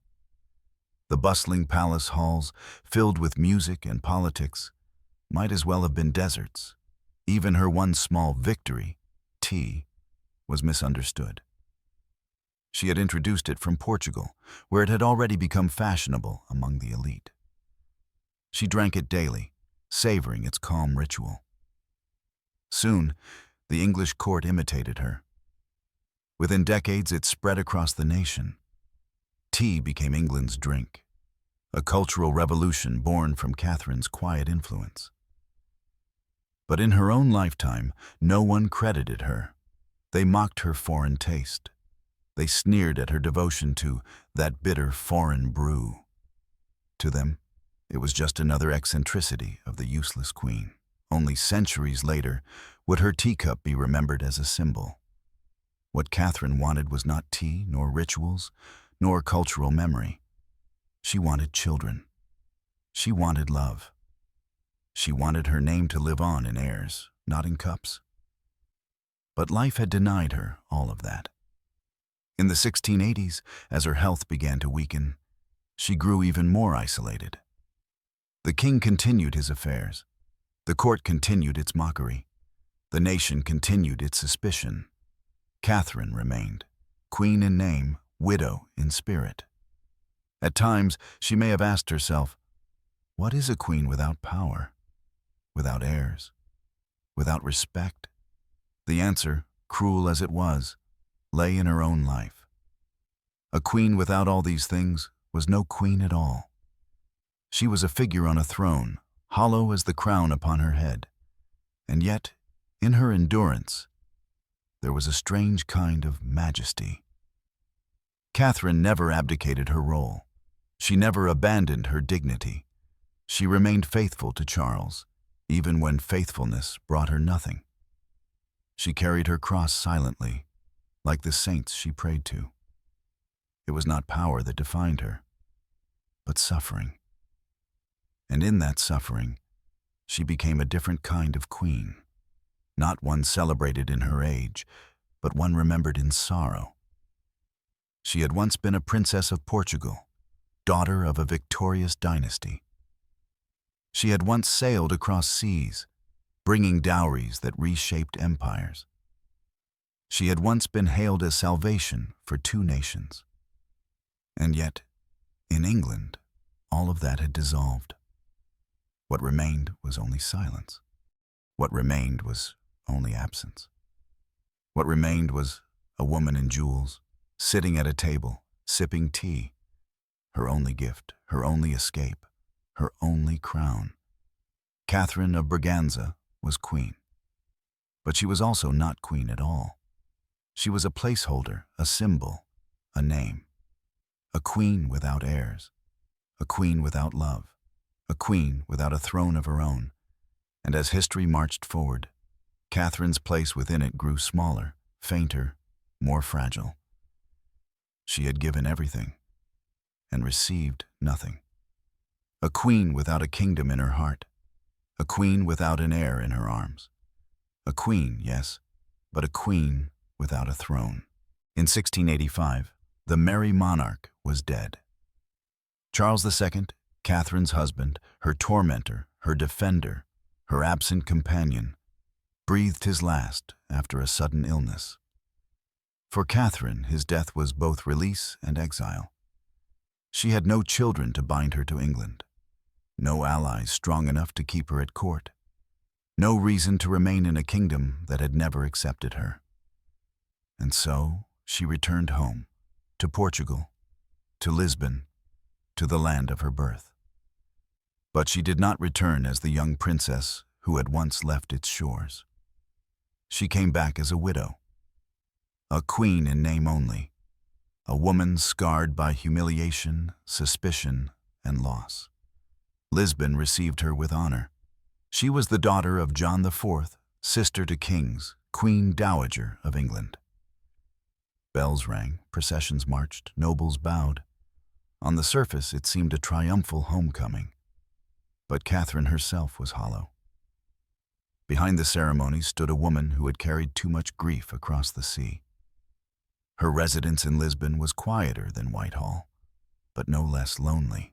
The bustling palace halls, filled with music and politics, might as well have been deserts. Even her one small victory, tea, was misunderstood. She had introduced it from Portugal, where it had already become fashionable among the elite. She drank it daily, savoring its calm ritual. Soon, the English court imitated her. Within decades, it spread across the nation. Tea became England's drink, a cultural revolution born from Catherine's quiet influence. But in her own lifetime, no one credited her. They mocked her foreign taste. They sneered at her devotion to that bitter foreign brew. To them, it was just another eccentricity of the useless queen. Only centuries later would her teacup be remembered as a symbol. What Catherine wanted was not tea, nor rituals, nor cultural memory. She wanted children. She wanted love. She wanted her name to live on in heirs, not in cups. But life had denied her all of that. In the 1680s, as her health began to weaken, she grew even more isolated. The king continued his affairs. The court continued its mockery. The nation continued its suspicion. Catherine remained, queen in name, widow in spirit. At times, she may have asked herself, what is a queen without power, without heirs, without respect? The answer, cruel as it was, lay in her own life. A queen without all these things was no queen at all. She was a figure on a throne, hollow as the crown upon her head. And yet, in her endurance, there was a strange kind of majesty. Catherine never abdicated her role. She never abandoned her dignity. She remained faithful to Charles, even when faithfulness brought her nothing. She carried her cross silently, like the saints she prayed to. It was not power that defined her, but suffering. And in that suffering, she became a different kind of queen, not one celebrated in her age, but one remembered in sorrow. She had once been a princess of Portugal, daughter of a victorious dynasty. She had once sailed across seas, bringing dowries that reshaped empires. She had once been hailed as salvation for two nations. And yet, in England, all of that had dissolved. What remained was only silence. What remained was only absence. What remained was a woman in jewels, sitting at a table, sipping tea. Her only gift, her only escape, her only crown. Catherine of Braganza was queen. But she was also not queen at all. She was a placeholder, a symbol, a name. A queen without heirs. A queen without love. A queen without a throne of her own. And as history marched forward, Catherine's place within it grew smaller, fainter, more fragile. She had given everything and received nothing. A queen without a kingdom in her heart. A queen without an heir in her arms. A queen, yes, but a queen without a throne. In 1685, the merry monarch was dead. Charles II, Catherine's husband, her tormentor, her defender, her absent companion, breathed his last after a sudden illness. For Catherine, his death was both release and exile. She had no children to bind her to England, no allies strong enough to keep her at court, no reason to remain in a kingdom that had never accepted her. And so she returned home, to Portugal, to Lisbon, to the land of her birth. But she did not return as the young princess who had once left its shores. She came back as a widow, a queen in name only, a woman scarred by humiliation, suspicion, and loss. Lisbon received her with honor. She was the daughter of John IV, sister to kings, Queen Dowager of England. Bells rang, processions marched, nobles bowed. On the surface, it seemed a triumphal homecoming. But Catherine herself was hollow. Behind the ceremony stood a woman who had carried too much grief across the sea. Her residence in Lisbon was quieter than Whitehall, but no less lonely.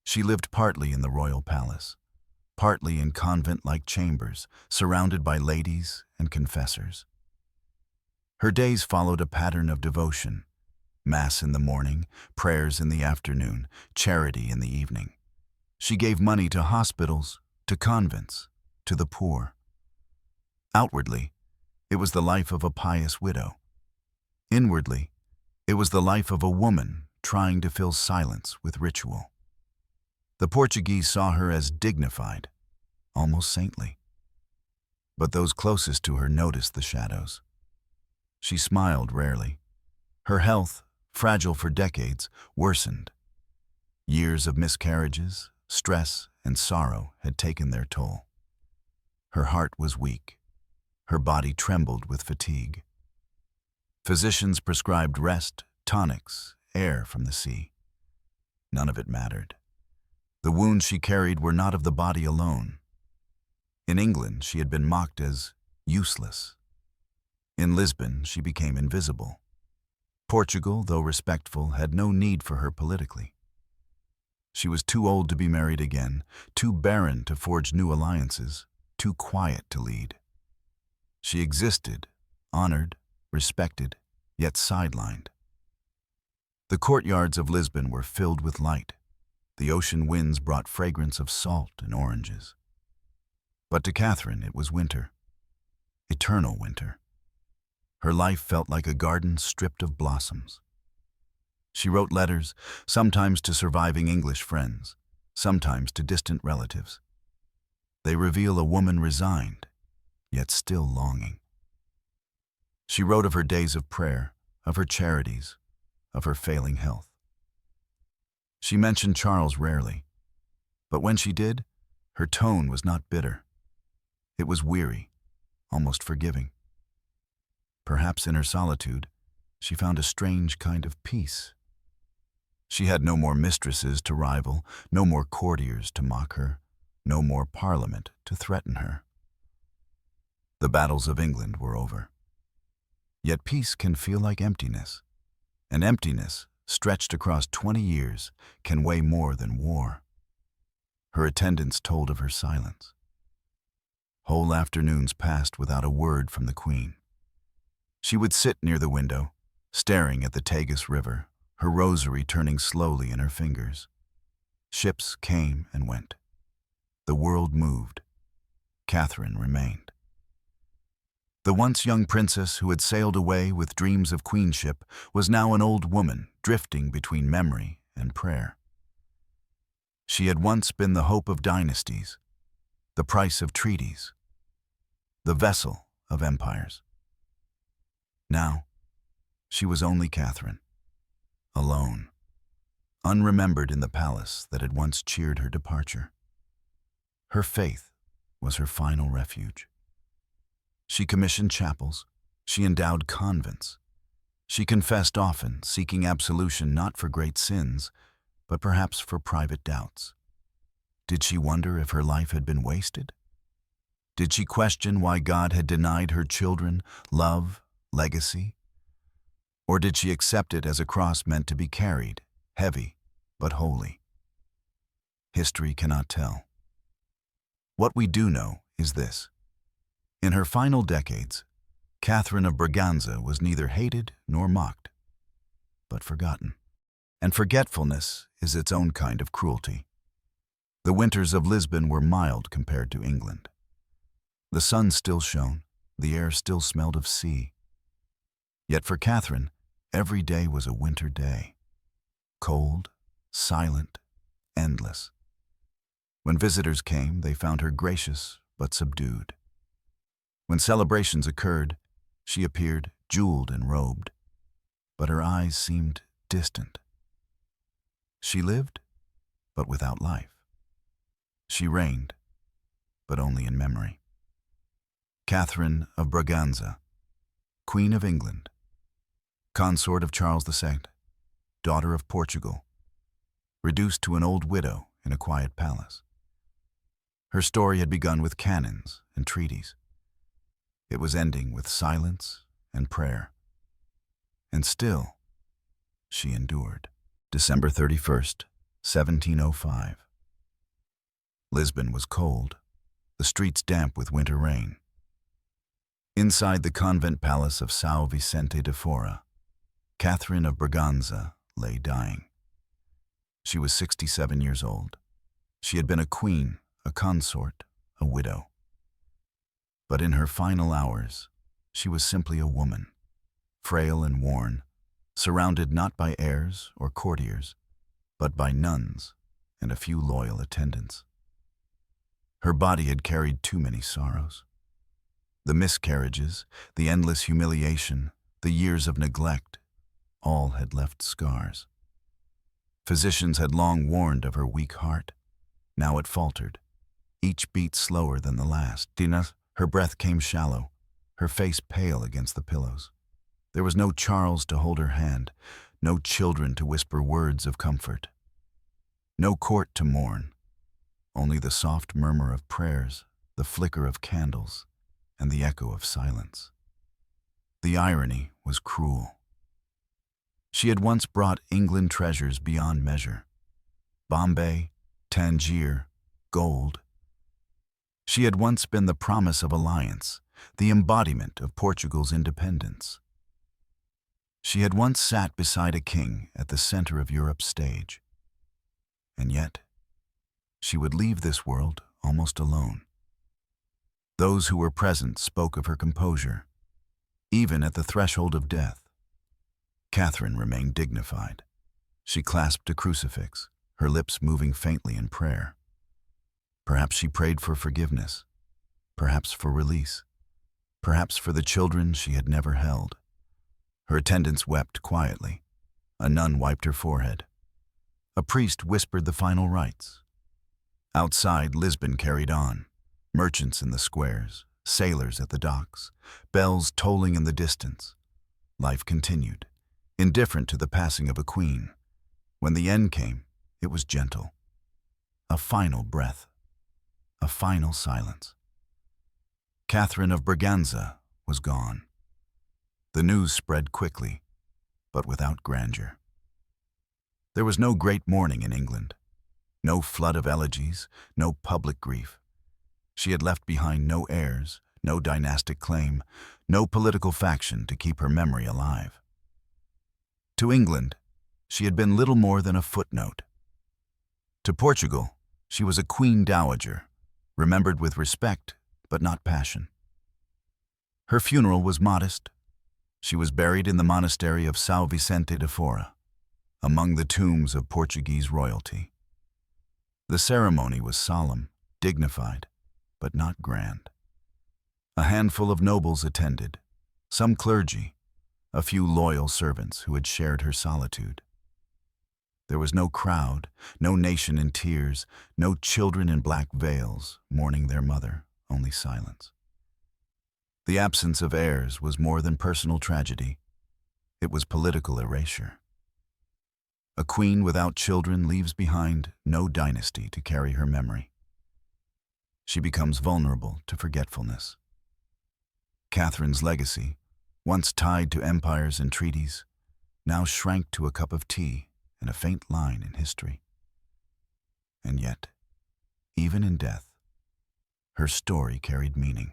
She lived partly in the royal palace, partly in convent-like chambers, surrounded by ladies and confessors. Her days followed a pattern of devotion: Mass in the morning, prayers in the afternoon, charity in the evening. She gave money to hospitals, to convents, to the poor. Outwardly, it was the life of a pious widow. Inwardly, it was the life of a woman trying to fill silence with ritual. The Portuguese saw her as dignified, almost saintly. But those closest to her noticed the shadows. She smiled rarely. Her health, fragile for decades, worsened. Years of miscarriages, stress, and sorrow had taken their toll. Her heart was weak. Her body trembled with fatigue. Physicians prescribed rest, tonics, air from the sea. None of it mattered. The wounds she carried were not of the body alone. In England, she had been mocked as useless. In Lisbon, she became invisible. Portugal, though respectful, had no need for her politically. She was too old to be married again, too barren to forge new alliances, too quiet to lead. She existed, honored, respected, yet sidelined. The courtyards of Lisbon were filled with light. The ocean winds brought fragrance of salt and oranges. But to Catherine it was winter, eternal winter. Her life felt like a garden stripped of blossoms. She wrote letters, sometimes to surviving English friends, sometimes to distant relatives. They reveal a woman resigned, yet still longing. She wrote of her days of prayer, of her charities, of her failing health. She mentioned Charles rarely, but when she did, her tone was not bitter. It was weary, almost forgiving. Perhaps in her solitude, she found a strange kind of peace. She had no more mistresses to rival, no more courtiers to mock her, no more parliament to threaten her. The battles of England were over. Yet peace can feel like emptiness, and emptiness, stretched across 20 years, can weigh more than war. Her attendants told of her silence. Whole afternoons passed without a word from the Queen. She would sit near the window, staring at the Tagus River, her rosary turning slowly in her fingers. Ships came and went. The world moved. Catherine remained. The once young princess who had sailed away with dreams of queenship was now an old woman drifting between memory and prayer. She had once been the hope of dynasties, the price of treaties, the vessel of empires. Now, she was only Catherine, alone, unremembered in the palace that had once cheered her departure. Her faith was her final refuge. She commissioned chapels, she endowed convents. She confessed often, seeking absolution not for great sins, but perhaps for private doubts. Did she wonder if her life had been wasted? Did she question why God had denied her children love, legacy? Or did she accept it as a cross meant to be carried, heavy but holy? History cannot tell. What we do know is this. In her final decades, Catherine of Braganza was neither hated nor mocked, but forgotten. And forgetfulness is its own kind of cruelty. The winters of Lisbon were mild compared to England. The sun still shone, the air still smelled of sea. Yet for Catherine, every day was a winter day. Cold, silent, endless. When visitors came, they found her gracious but subdued. When celebrations occurred, she appeared jeweled and robed, but her eyes seemed distant. She lived, but without life. She reigned, but only in memory. Catherine of Braganza, Queen of England, consort of Charles II, daughter of Portugal, reduced to an old widow in a quiet palace. Her story had begun with cannons and treaties. It was ending with silence and prayer. And still, she endured. December 31st, 1705. Lisbon was cold, the streets damp with winter rain. Inside the convent palace of São Vicente de Fora, Catherine of Braganza lay dying. She was 67 years old. She had been a queen, a consort, a widow. But in her final hours, she was simply a woman, frail and worn, surrounded not by heirs or courtiers, but by nuns and a few loyal attendants. Her body had carried too many sorrows. The miscarriages, the endless humiliation, the years of neglect, all had left scars. Physicians had long warned of her weak heart. Now it faltered, each beat slower than the last. Her breath came shallow, her face pale against the pillows. There was no Charles to hold her hand, no children to whisper words of comfort. No court to mourn, only the soft murmur of prayers, the flicker of candles, and the echo of silence. The irony was cruel. She had once brought England treasures beyond measure. Bombay, Tangier, gold. She had once been the promise of alliance, the embodiment of Portugal's independence. She had once sat beside a king at the center of Europe's stage. And yet, she would leave this world almost alone. Those who were present spoke of her composure, even at the threshold of death. Catherine remained dignified. She clasped a crucifix, her lips moving faintly in prayer. Perhaps she prayed for forgiveness, perhaps for release, perhaps for the children she had never held. Her attendants wept quietly. A nun wiped her forehead. A priest whispered the final rites. Outside, Lisbon carried on. Merchants in the squares, sailors at the docks, bells tolling in the distance. Life continued, indifferent to the passing of a queen. When the end came, it was gentle. A final breath. A final silence. Catherine of Braganza was gone. The news spread quickly, but without grandeur. There was no great mourning in England, no flood of elegies, no public grief. She had left behind no heirs, no dynastic claim, no political faction to keep her memory alive. To England, she had been little more than a footnote. To Portugal, she was a queen dowager, remembered with respect, but not passion. Her funeral was modest. She was buried in the monastery of São Vicente de Fora, among the tombs of Portuguese royalty. The ceremony was solemn, dignified, but not grand. A handful of nobles attended, some clergy, a few loyal servants who had shared her solitude. There was no crowd, no nation in tears, no children in black veils mourning their mother, only silence. The absence of heirs was more than personal tragedy. It was political erasure. A queen without children leaves behind no dynasty to carry her memory. She becomes vulnerable to forgetfulness. Catherine's legacy, once tied to empires and treaties, now shrank to a cup of tea and a faint line in history. And yet, even in death, her story carried meaning.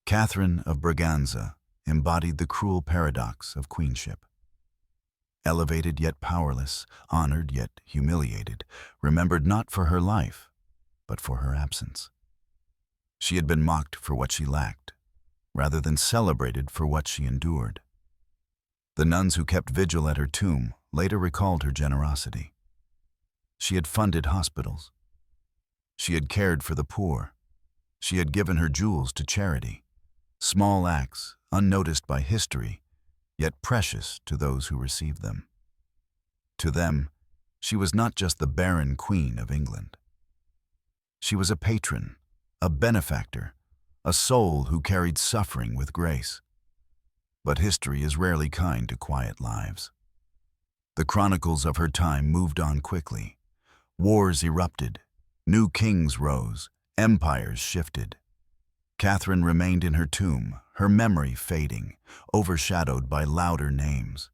Catherine of Braganza embodied the cruel paradox of queenship. Elevated yet powerless, honored yet humiliated, remembered not for her life, but for her absence. She had been mocked for what she lacked, rather than celebrated for what she endured. The nuns who kept vigil at her tomb later recalled her generosity. She had funded hospitals. She had cared for the poor. She had given her jewels to charity. Small acts, unnoticed by history, yet precious to those who received them. To them, she was not just the barren queen of England. She was a patron, a benefactor, a soul who carried suffering with grace. But history is rarely kind to quiet lives. The chronicles of her time moved on quickly. Wars erupted, new kings rose, empires shifted. Catherine remained in her tomb, her memory fading, overshadowed by louder names.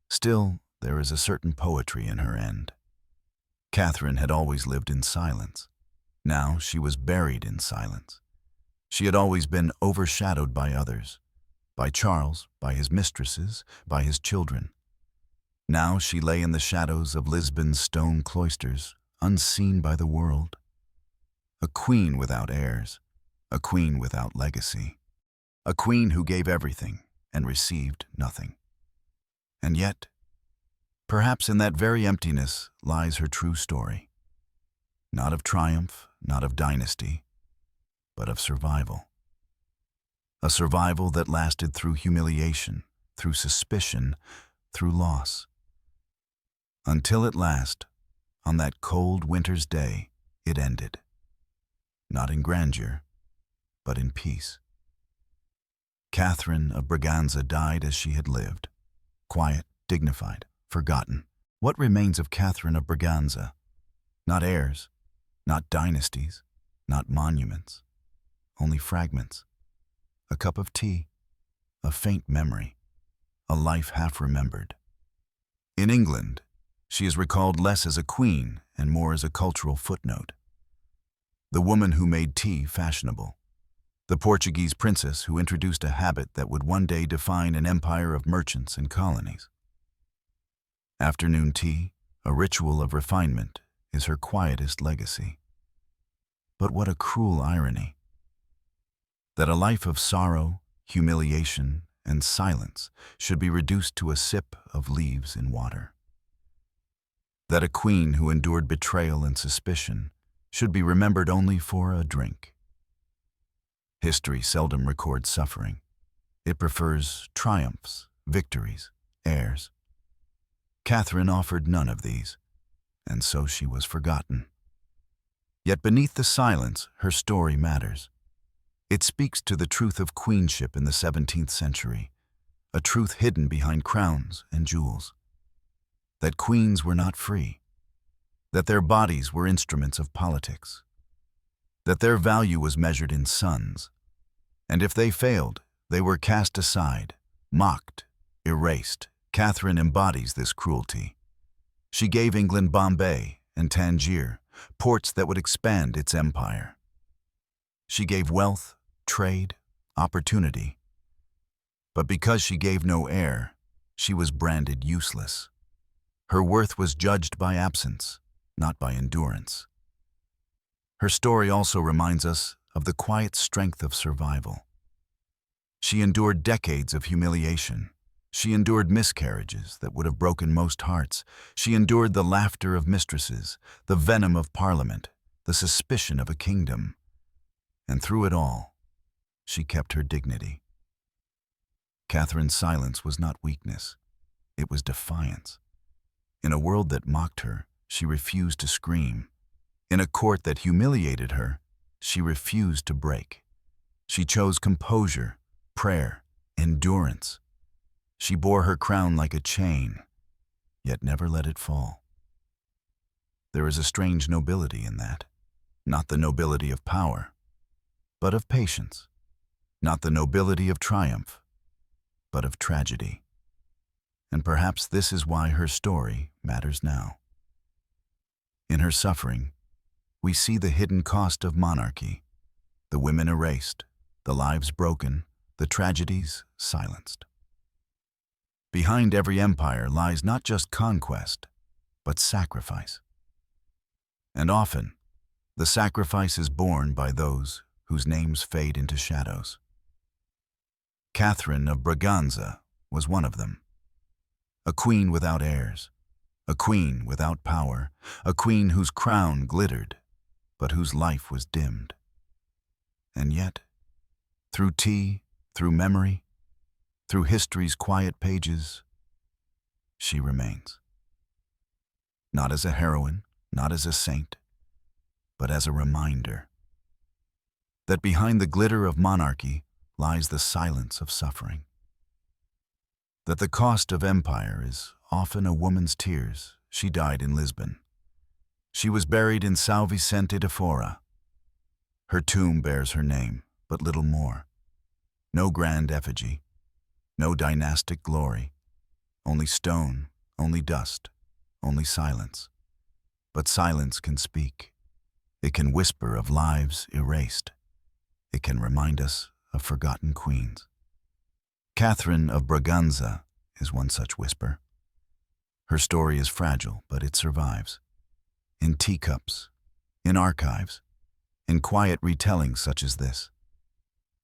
Still, there is a certain poetry in her end. Catherine had always lived in silence. Now she was buried in silence. She had always been overshadowed by others, by Charles, by his mistresses, by his children. Now she lay in the shadows of Lisbon's stone cloisters, unseen by the world. A queen without heirs, a queen without legacy, a queen who gave everything and received nothing. And yet, perhaps in that very emptiness lies her true story. Not of triumph, not of dynasty, but of survival. A survival that lasted through humiliation, through suspicion, through loss. Until at last, on that cold winter's day, it ended. Not in grandeur, but in peace. Catherine of Braganza died as she had lived, quiet, dignified, forgotten. What remains of Catherine of Braganza? Not heirs, not dynasties, not monuments, only fragments. A cup of tea, a faint memory, a life half remembered. In England, she is recalled less as a queen and more as a cultural footnote. The woman who made tea fashionable. The Portuguese princess who introduced a habit that would one day define an empire of merchants and colonies. Afternoon tea, a ritual of refinement, is her quietest legacy. But what a cruel irony! That a life of sorrow, humiliation, and silence should be reduced to a sip of leaves in water. That a queen who endured betrayal and suspicion should be remembered only for a drink. History seldom records suffering. It prefers triumphs, victories, heirs. Catherine offered none of these, and so she was forgotten. Yet beneath the silence, her story matters. It speaks to the truth of queenship in the 17th century, a truth hidden behind crowns and jewels. That queens were not free, that their bodies were instruments of politics, that their value was measured in sons, and if they failed, they were cast aside, mocked, erased. Catherine embodies this cruelty. She gave England Bombay and Tangier, ports that would expand its empire. She gave wealth, trade, opportunity. But because she gave no heir, she was branded useless. Her worth was judged by absence, not by endurance. Her story also reminds us of the quiet strength of survival. She endured decades of humiliation. She endured miscarriages that would have broken most hearts. She endured the laughter of mistresses, the venom of Parliament, the suspicion of a kingdom. And through it all, she kept her dignity. Catherine's silence was not weakness. It was defiance. In a world that mocked her, she refused to scream. In a court that humiliated her, she refused to break. She chose composure, prayer, endurance. She bore her crown like a chain, yet never let it fall. There is a strange nobility in that, not the nobility of power, but of patience, not the nobility of triumph, but of tragedy. And perhaps this is why her story matters now. In her suffering, we see the hidden cost of monarchy, the women erased, the lives broken, the tragedies silenced. Behind every empire lies not just conquest, but sacrifice. And often, the sacrifice is borne by those whose names fade into shadows. Catherine of Braganza was one of them. A queen without heirs, a queen without power, a queen whose crown glittered, but whose life was dimmed. And yet, through tea, through memory, through history's quiet pages, she remains. Not as a heroine, not as a saint, but as a reminder that behind the glitter of monarchy lies the silence of suffering. That the cost of empire is often a woman's tears. She died in Lisbon. She was buried in São Vicente de Fora. Her tomb bears her name, but little more. No grand effigy, no dynastic glory, only stone, only dust, only silence. But silence can speak. It can whisper of lives erased. It can remind us of forgotten queens. Catherine of Braganza is one such whisper. Her story is fragile, but it survives. In teacups, in archives, in quiet retellings such as this.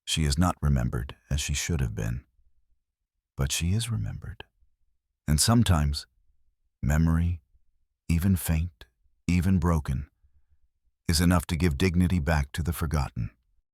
She is not remembered as she should have been, but she is remembered. And sometimes, memory, even faint, even broken, is enough to give dignity back to the forgotten.